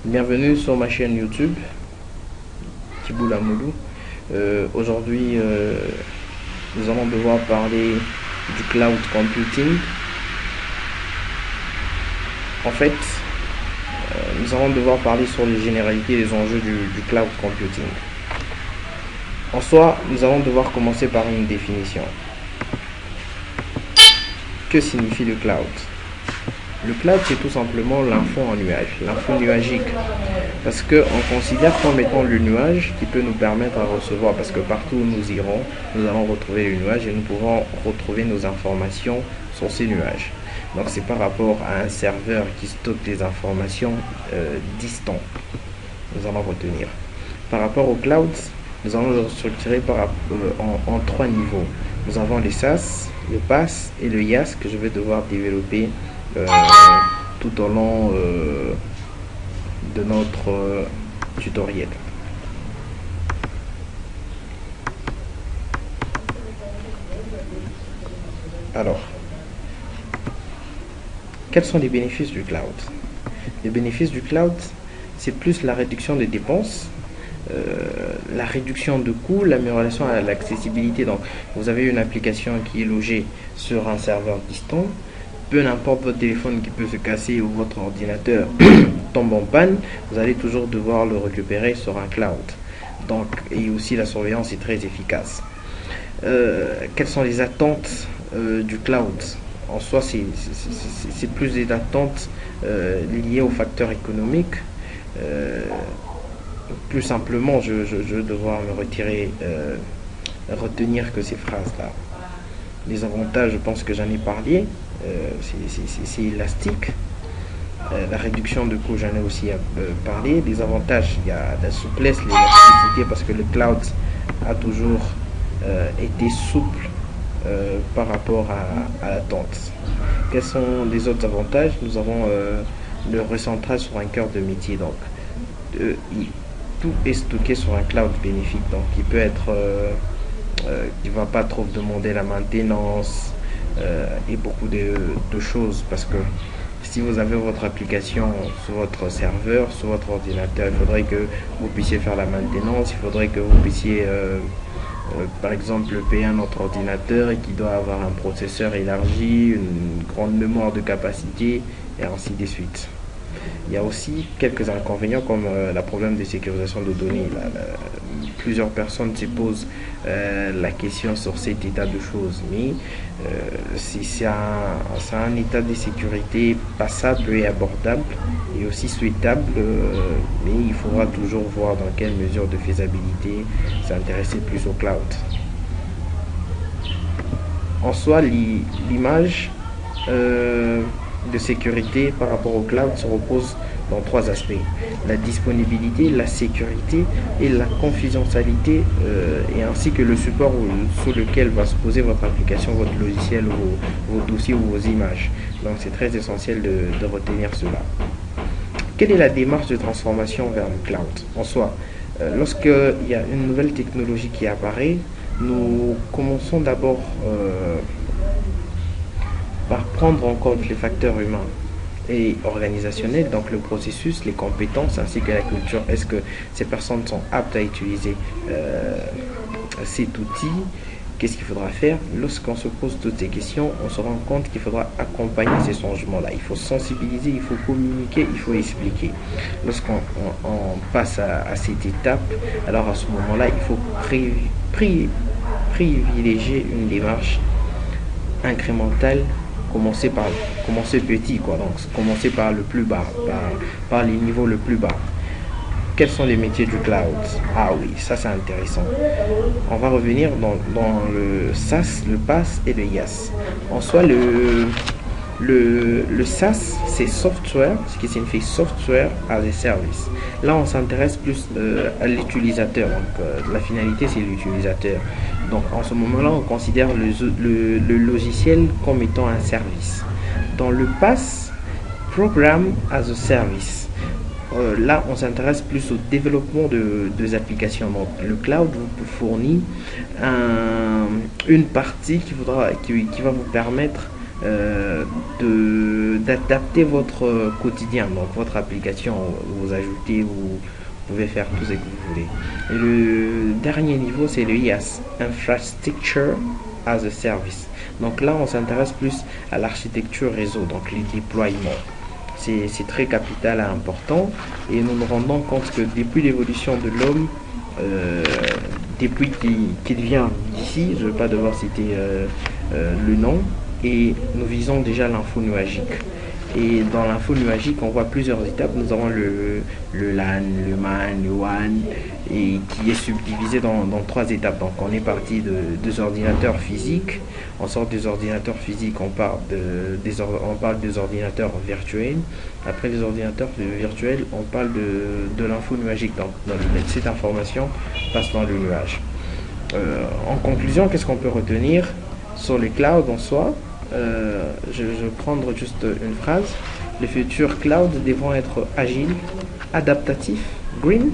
Bienvenue sur ma chaîne YouTube, Kiboula Moulou. Aujourd'hui, nous allons devoir parler du cloud computing. En fait, nous allons devoir parler sur les généralités et les enjeux du cloud computing. En soi, nous allons devoir commencer par une définition. Que signifie le cloud? Le cloud, c'est tout simplement l'info en nuage, l'info nuagique. Parce qu'on considère comme étant le nuage qui peut nous permettre à recevoir, parce que partout où nous irons, nous allons retrouver le nuage et nous pouvons retrouver nos informations sur ces nuages. Donc c'est par rapport à un serveur qui stocke des informations distantes. Nous allons retenir. Par rapport au cloud, nous allons le structurer en trois niveaux. Nous avons les SaaS, le PaaS et le IaaS que je vais devoir développer tout au long de notre tutoriel. Alors, quels sont les bénéfices du cloud? Les bénéfices du cloud, c'est plus la réduction des dépenses, la réduction de coûts, l'amélioration à l'accessibilité. Donc, vous avez une application qui est logée sur un serveur distant. Peu importe votre téléphone qui peut se casser ou votre ordinateur tombe en panne, vous allez toujours devoir le récupérer sur un cloud. Donc, et aussi la surveillance est très efficace. Quelles sont les attentes du cloud? En soi, c'est plus des attentes liées aux facteurs économiques. Plus simplement, je vais devoir me retenir que ces phrases-là. Les avantages, je pense que j'en ai parlé. C'est élastique. La réduction de coûts, j'en ai aussi parlé. Les avantages, il y a la souplesse, l'élasticité, parce que le cloud a toujours été souple par rapport à l'attente. Quels sont les autres avantages? Nous avons le recentrage sur un cœur de métier. Donc, tout est stocké sur un cloud bénéfique. Donc, il peut être qui ne va pas trop demander la maintenance et beaucoup de choses, parce que si vous avez votre application sur votre serveur, sur votre ordinateur, il faudrait que vous puissiez faire la maintenance, il faudrait que vous puissiez par exemple payer un autre ordinateur et qui doit avoir un processeur élargi, une grande mémoire de capacité et ainsi de suite. Il y a aussi quelques inconvénients comme le problème de sécurisation de données. Plusieurs personnes se posent la question sur cet état de choses, mais c'est un état de sécurité passable et abordable et aussi souhaitable, mais il faudra toujours voir dans quelle mesure de faisabilité s'intéresser plus au cloud. En soi, l'image de sécurité par rapport au cloud se repose dans trois aspects: la disponibilité, la sécurité et la confidentialité, et ainsi que le support sur lequel va se poser votre application, votre logiciel, vos dossiers ou vos images. Donc c'est très essentiel de retenir cela. Quelle est la démarche de transformation vers le cloud? En soi, lorsqu'il y a une nouvelle technologie qui apparaît, nous commençons d'abord par prendre en compte les facteurs humains et organisationnels, donc le processus, les compétences ainsi que la culture. Est-ce que ces personnes sont aptes à utiliser cet outil? Qu'est-ce qu'il faudra faire? Lorsqu'on se pose toutes ces questions, on se rend compte qu'il faudra accompagner ces changements-là. Il faut sensibiliser, il faut communiquer, il faut expliquer. Lorsqu'on passe à cette étape, alors à ce moment-là, il faut privilégier une démarche incrémentale. Commencer petit, quoi. Donc commencer par le plus bas, par les niveaux le plus bas. Quels sont les métiers du cloud? Ah oui, ça c'est intéressant. On va revenir dans le SaaS, le PaaS et le IaaS. En soi, le SaaS, c'est software, ce qui signifie software as a service. Là, on s'intéresse plus à l'utilisateur. Donc, la finalité, c'est l'utilisateur. Donc, en ce moment-là, on considère le logiciel comme étant un service. Dans le PaaS, Program as a Service, là, on s'intéresse plus au développement des applications. Donc, le cloud vous fournit une partie qui va vous permettre d'adapter votre quotidien, donc votre application, vous ajoutez, vous pouvez faire tout ce que vous voulez. Et le dernier niveau, c'est le IaaS, Infrastructure as a Service. Donc là, on s'intéresse plus à l'architecture réseau, donc les déploiements. C'est très capital et important, et nous nous rendons compte que depuis l'évolution de l'homme, depuis qu'il vient d'ici, je ne vais pas devoir citer le nom, et nous visons déjà l'info nuagique. Et dans l'info nuagique, on voit plusieurs étapes. Nous avons le LAN, le MAN, le WAN, et qui est subdivisé dans trois étapes. Donc on est parti des ordinateurs physiques. On sort des ordinateurs physiques, on parle des ordinateurs virtuels. Après les ordinateurs virtuels, on parle de l'info nuagique. Donc cette information passe dans le nuage. En conclusion, qu'est-ce qu'on peut retenir sur les clouds en soi? Je vais prendre juste une phrase. Les futurs clouds devront être agiles, adaptatifs, green